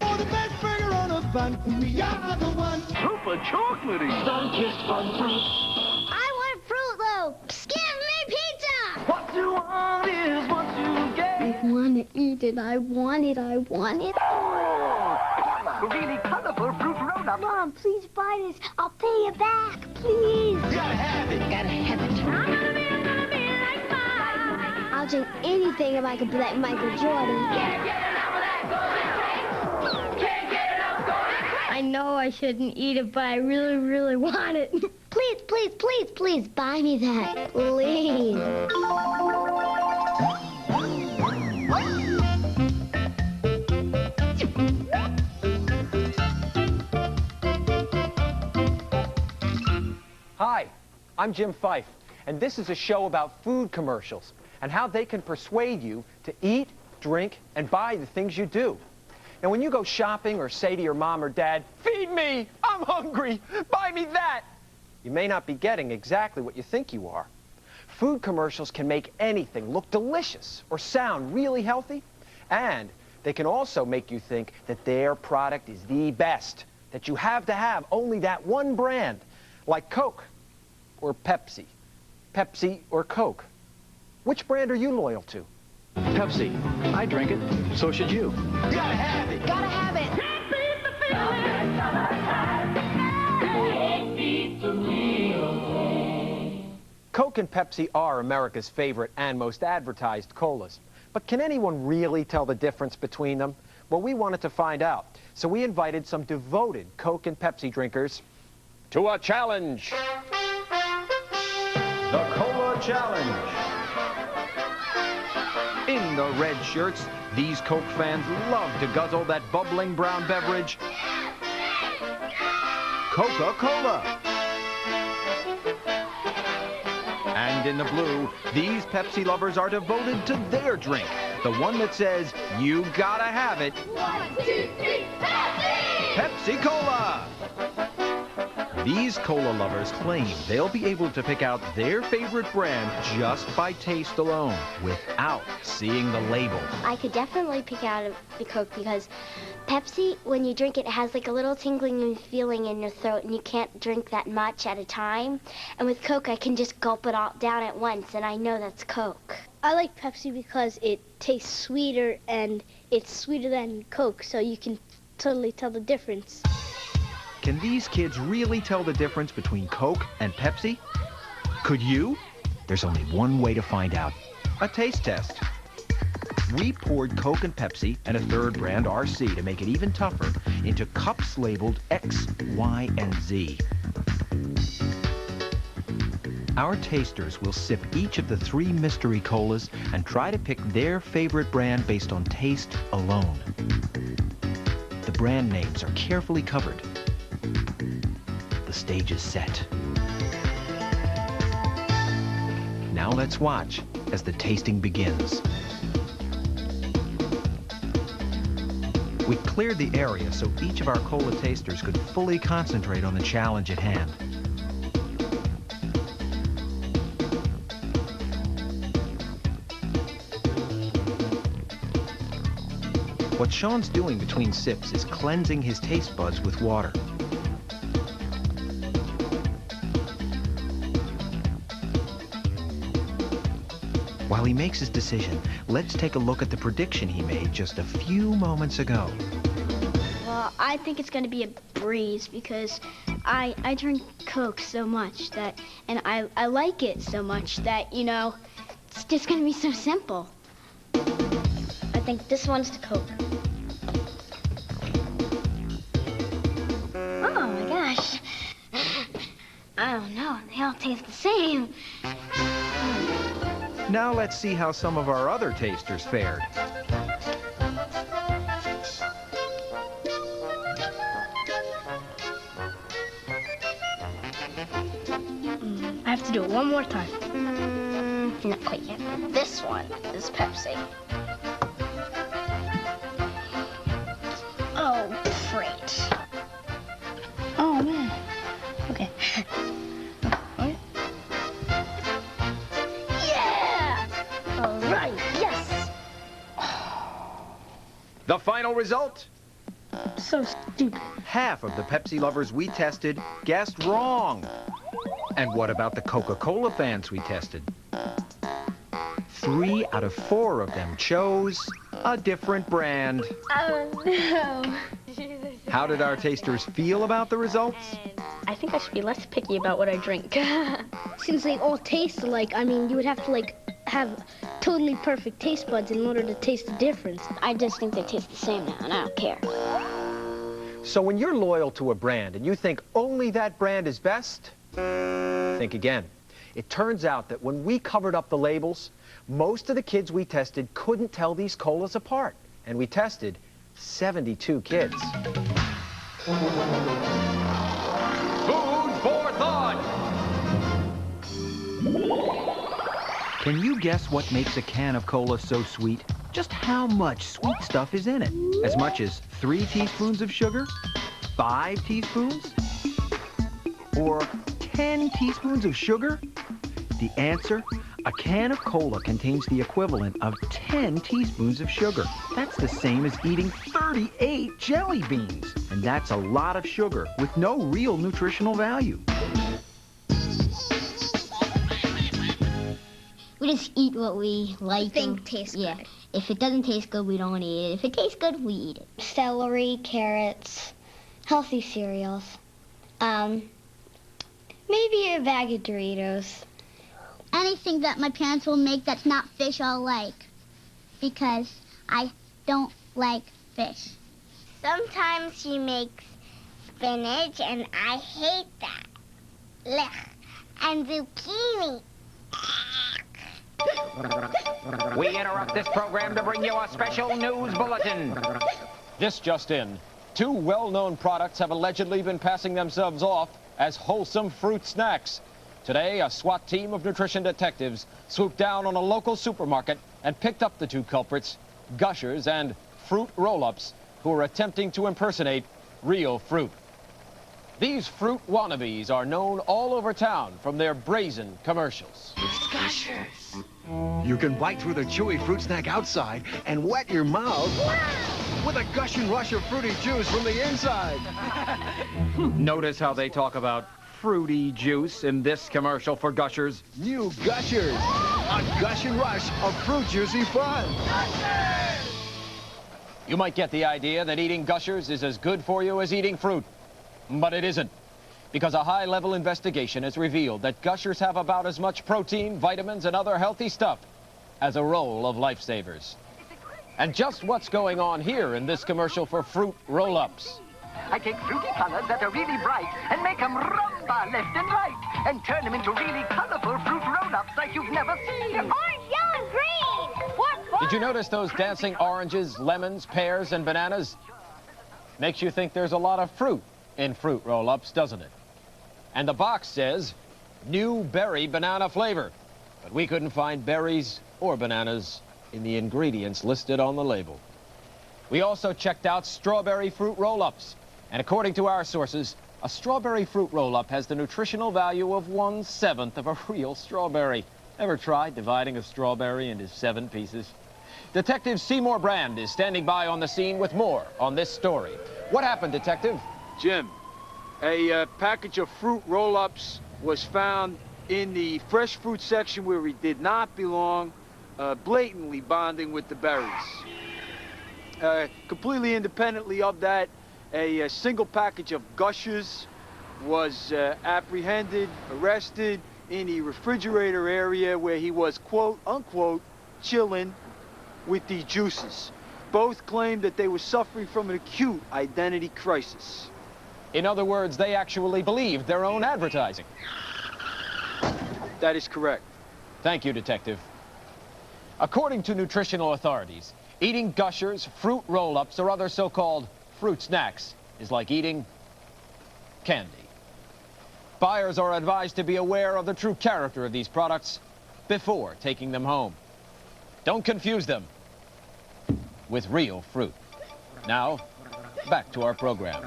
For the best burger on a bun, we are the one. Super chocolatey. Sun-kissed fun fruit. I want Fruit Loops. Give me pizza. What you want is what you get. I want to eat it. I want it. I want it. Really colorful fruit roll-up. Mom, please buy this. I'll pay you back, please. Gotta have it. Gotta have it. I'm gonna be like Mom. I'll drink anything if I can be like Michael Jordan. I know I shouldn't eat it, but I really, really want it. Please, please, please, please, buy me that. Please. Hi, I'm Jim Fife, and this is a show about food commercials and how they can persuade you to eat, drink, and buy the things you do. Now, when you go shopping or say to your mom or dad, "Feed me, I'm hungry, buy me that," you may not be getting exactly what you think you are. Food commercials can make anything look delicious or sound really healthy, and they can also make you think that their product is the best, that you have to have only that one brand, like Coke or Pepsi. Pepsi or Coke. Which brand are you loyal to? Pepsi. I drink it. So should you. Gotta have it. Gotta have it. Coke and Pepsi are America's favorite and most advertised colas. But can anyone really tell the difference between them? Well, we wanted to find out. So we invited some devoted Coke and Pepsi drinkers to a challenge. The Cola Challenge. In the red shirts, these Coke fans love to guzzle that bubbling brown beverage, Coca-Cola. And in the blue, these Pepsi lovers are devoted to their drink, the one that says, "You gotta have it." 1, 2, 3, Pepsi! Pepsi Cola! These cola lovers claim they'll be able to pick out their favorite brand just by taste alone, without seeing the label. I could definitely pick out the Coke because Pepsi, when you drink it, has like a little tingling feeling in your throat, and you can't drink that much at a time. And with Coke, I can just gulp it all down at once, and I know that's Coke. I like Pepsi because it tastes sweeter, and it's sweeter than Coke, so you can totally tell the difference. Can these kids really tell the difference between Coke and Pepsi? Could you? There's only one way to find out. A taste test. We poured Coke and Pepsi and a third brand, RC, to make it even tougher, into cups labeled X, Y, and Z. Our tasters will sip each of the 3 mystery colas and try to pick their favorite brand based on taste alone. The brand names are carefully covered. The stage is set. Now let's watch as the tasting begins. We cleared the area so each of our cola tasters could fully concentrate on the challenge at hand. What Sean's doing between sips is cleansing his taste buds with water. While he makes his decision, let's take a look at the prediction he made just a few moments ago. Well, I think it's going to be a breeze because I drink Coke so much that, and I like it so much that, you know, it's just going to be so simple. I think this one's the Coke. Oh my gosh. I don't know, they all taste the same. Now let's see how some of our other tasters fared. I have to do it one more time. Not quite yet. This one is Pepsi. Oh, great. Oh, man. Okay. Okay. Yeah! All right, yes! The final result? So stupid. Half of the Pepsi lovers we tested guessed wrong. And what about the Coca-Cola fans we tested? 3 out of 4 of them chose a different brand. Oh, no. How did our tasters feel about the results? I think I should be less picky about what I drink. Since they all taste alike, I mean, you would have to, like, have totally perfect taste buds in order to taste the difference. I just think they taste the same now, and I don't care. So when you're loyal to a brand and you think only that brand is best, think again. It turns out that when we covered up the labels, most of the kids we tested couldn't tell these colas apart. And we tested 72 kids. Food for thought! Can you guess what makes a can of cola so sweet? Just how much sweet stuff is in it? As much as 3 teaspoons of sugar? 5 teaspoons? Or 10 teaspoons of sugar? The answer? A can of cola contains the equivalent of 10 teaspoons of sugar. That's the same as eating 38 jelly beans. And that's a lot of sugar with no real nutritional value. We just eat what we like. Think tastes Yeah. good. If it doesn't taste good, we don't eat it. If it tastes good, we eat it. Celery, carrots, healthy cereals. Maybe a bag of Doritos. Anything that my parents will make that's not fish, I'll like. Because I don't like fish. Sometimes she makes spinach, and I hate that. Blech. And zucchini. We interrupt this program to bring you a special news bulletin. This just in. 2 well-known products have allegedly been passing themselves off as wholesome fruit snacks. Today, a SWAT team of nutrition detectives swooped down on a local supermarket and picked up the 2 culprits, Gushers and Fruit Roll-Ups, who were attempting to impersonate real fruit. These fruit wannabes are known all over town from their brazen commercials. Gushers. You can bite through the chewy fruit snack outside and wet your mouth with a gushing rush of fruity juice from the inside. Notice how they talk about fruity juice in this commercial for Gushers. New Gushers. A gushing rush of fruit juicy fun. You might get the idea that eating Gushers is as good for you as eating fruit. But it isn't, because a high-level investigation has revealed that Gushers have about as much protein, vitamins, and other healthy stuff as a roll of lifesavers. And just what's going on here in this commercial for Fruit Roll-Ups? I take fruity colors that are really bright and make them rumba left and right and turn them into really colorful fruit roll-ups like you've never seen. Orange, yellow, green. What? Did you notice those dancing oranges, lemons, pears, and bananas? Makes you think there's a lot of fruit in fruit roll-ups, doesn't it? And the box says, new berry banana flavor. But we couldn't find berries or bananas in the ingredients listed on the label. We also checked out strawberry fruit roll-ups. And according to our sources, a strawberry fruit roll-up has the nutritional value of 1/7 of a real strawberry. Ever tried dividing a strawberry into 7 pieces? Detective Seymour Brand is standing by on the scene with more on this story. What happened, Detective? Jim, a package of fruit roll-ups was found in the fresh fruit section where it did not belong, blatantly bonding with the berries. Completely independently of that, a single package of Gushers was apprehended, arrested in the refrigerator area where he was, quote, unquote, chilling with the juices. Both claimed that they were suffering from an acute identity crisis. In other words, they actually believed their own advertising. That is correct. Thank you, Detective. According to nutritional authorities, eating Gushers, fruit roll-ups, or other so-called fruit snacks is like eating candy. Buyers are advised to be aware of the true character of these products before taking them home. Don't confuse them with real fruit. Now, back to our program.